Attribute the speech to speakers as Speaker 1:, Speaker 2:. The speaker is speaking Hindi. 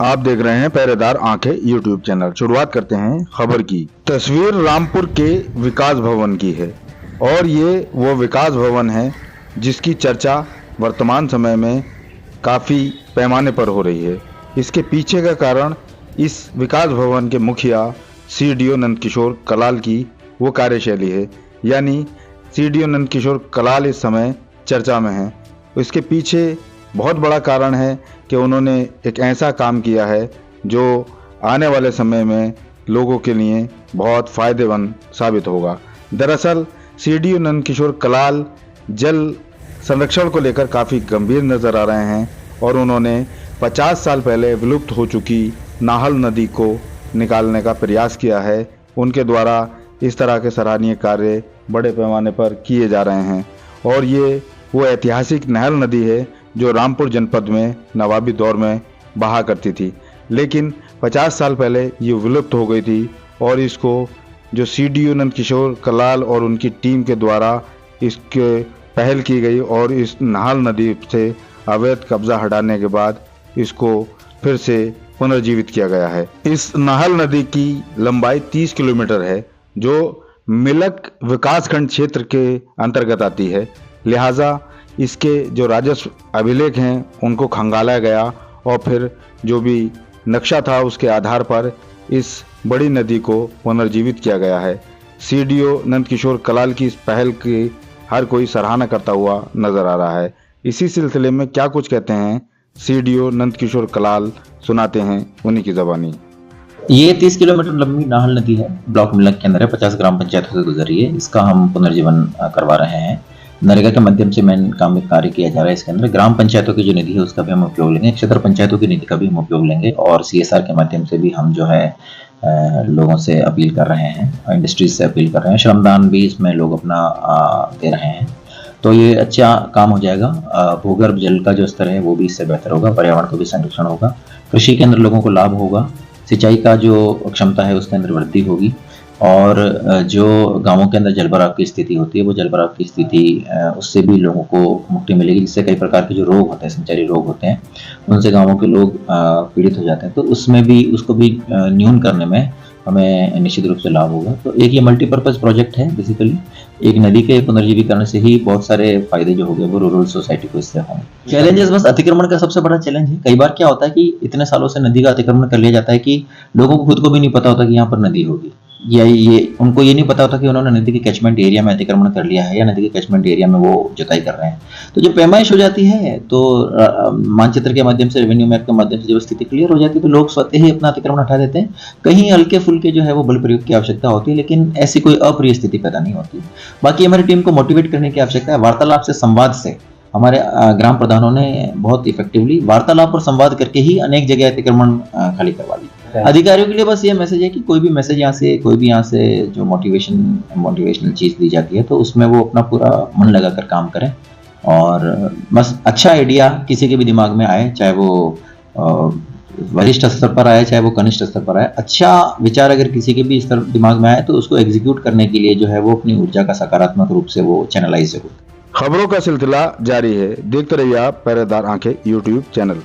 Speaker 1: आप देख रहे हैं पहरेदार आंखें यूट्यूब चैनल। शुरुआत करते हैं खबर की। तस्वीर रामपुर के विकास भवन की है और ये वो विकास भवन है जिसकी चर्चा वर्तमान समय में काफ़ी पैमाने पर हो रही है। इसके पीछे का कारण इस विकास भवन के मुखिया सीडीओ नंदकिशोर कलाल की वो कार्यशैली है, यानी सीडीओ नंदकिशोर कलाल इस समय चर्चा में है। इसके पीछे बहुत बड़ा कारण है कि उन्होंने एक ऐसा काम किया है जो आने वाले समय में लोगों के लिए बहुत फ़ायदेमंद साबित होगा। दरअसल सीडीओ नंदकिशोर कलाल जल संरक्षण को लेकर काफ़ी गंभीर नज़र आ रहे हैं और उन्होंने 50 साल पहले विलुप्त हो चुकी नाहल नदी को निकालने का प्रयास किया है। उनके द्वारा इस तरह के सराहनीय कार्य बड़े पैमाने पर किए जा रहे हैं और ये वो ऐतिहासिक नाहल नदी है जो रामपुर जनपद में नवाबी दौर में बहा करती थी, लेकिन 50 साल पहले ये विलुप्त हो गई थी और इसको जो सीडीओ नंदकिशोर कलाल और उनकी टीम के द्वारा इसके पहल की गई और इस नाहल नदी से अवैध कब्जा हटाने के बाद इसको फिर से पुनर्जीवित किया गया है। इस नाहल नदी की लंबाई 30 किलोमीटर है जो मिलक विकासखंड क्षेत्र के अंतर्गत आती है, लिहाजा इसके जो राजस्व अभिलेख हैं उनको खंगाला गया और फिर जो भी नक्शा था उसके आधार पर इस बड़ी नदी को पुनर्जीवित किया गया है। सीडीओ नंदकिशोर कलाल की इस पहल की हर कोई सराहना करता हुआ नजर आ रहा है। इसी सिलसिले में क्या कुछ कहते हैं सीडीओ नंदकिशोर कलाल, सुनाते हैं उन्हीं की ज़बानी।
Speaker 2: ये 30 किलोमीटर लंबी नाहल नदी है, ब्लॉक मिलक के अंदर है, 50 ग्राम पंचायतों से गुजर रही है। इसका हम पुनर्जीवन करवा रहे हैं। नरेगा के माध्यम से मेन काम में कार्य किया जा रहा है। इसके अंदर ग्राम पंचायतों की जो निधि है उसका भी हम उपयोग लेंगे, क्षेत्र पंचायतों की निधि का भी हम उपयोग लेंगे और सीएसआर के माध्यम से भी हम जो है लोगों से अपील कर रहे हैं, इंडस्ट्रीज से अपील कर रहे हैं, श्रमदान भी इसमें लोग अपना दे रहे हैं। तो ये अच्छा काम हो जाएगा। भूगर्भ जल का जो स्तर है वो भी इससे बेहतर होगा, पर्यावरण को भी संरक्षण होगा, कृषि के अंदर लोगों को लाभ होगा, सिंचाई का जो क्षमता है उसके अंदर वृद्धि होगी और जो गांवों के अंदर जलभराव की स्थिति होती है वो जलभराव की स्थिति उससे भी लोगों को मुक्ति मिलेगी, जिससे कई प्रकार के जो रोग होते हैं, संचारी रोग होते हैं, उनसे गांवों के लोग पीड़ित हो जाते हैं। तो उसमें भी उसको भी न्यून करने में हमें निश्चित रूप से लाभ होगा। तो एक ये मल्टीपर्पज़ प्रोजेक्ट है। बेसिकली एक नदी के पुनर्जीवीकरण से ही बहुत सारे फायदे जो हो गए वो रूरल सोसाइटी को इससे होंगे। चैलेंजेस बस अतिक्रमण का सबसे बड़ा चैलेंज है। कई बार क्या होता है कि इतने सालों से नदी का अतिक्रमण कर लिया जाता है कि लोगों को खुद को भी नहीं पता होता कि यहाँ पर नदी होगी, या ये उनको ये नहीं पता होता कि उन्होंने नदी के कैचमेंट एरिया में अतिक्रमण कर लिया है या नदी के कैचमेंट एरिया में वो जुताई कर रहे हैं। तो जब पैमाइश हो जाती है तो मानचित्र के माध्यम से, रेवेन्यू मैप के माध्यम से जब स्थिति क्लियर हो जाती है तो लोग स्वतः ही अपना अतिक्रमण हटा देते हैं। कहीं हल्के फुल्के जो है वो बल प्रयोग की आवश्यकता होती है, लेकिन ऐसी कोई अप्रिय स्थिति पैदा नहीं होती। बाकी हमारी टीम को मोटिवेट करने की आवश्यकता है। वार्तालाप से, संवाद से हमारे ग्राम प्रधानों ने बहुत इफेक्टिवली वार्तालाप और संवाद करके ही अनेक जगह अतिक्रमण खाली करवा ली। अधिकारियों के लिए बस ये मैसेज है कि कोई भी मैसेज यहाँ से, कोई भी यहाँ से जो मोटिवेशनल चीज़ दी जाती है तो उसमें वो अपना पूरा मन लगाकर काम करें और बस अच्छा आइडिया किसी के भी दिमाग में आए, चाहे वो वरिष्ठ स्तर पर आए चाहे वो कनिष्ठ स्तर पर आए, अच्छा विचार अगर किसी के भी स्तर दिमाग में आए तो उसको एग्जीक्यूट करने के लिए जो है वो अपनी ऊर्जा का सकारात्मक रूप से वो चैनलाइज जरूर।
Speaker 1: खबरों का सिलसिला जारी है, देखते रहिए आप पहरेदार आंखें यूट्यूब चैनल।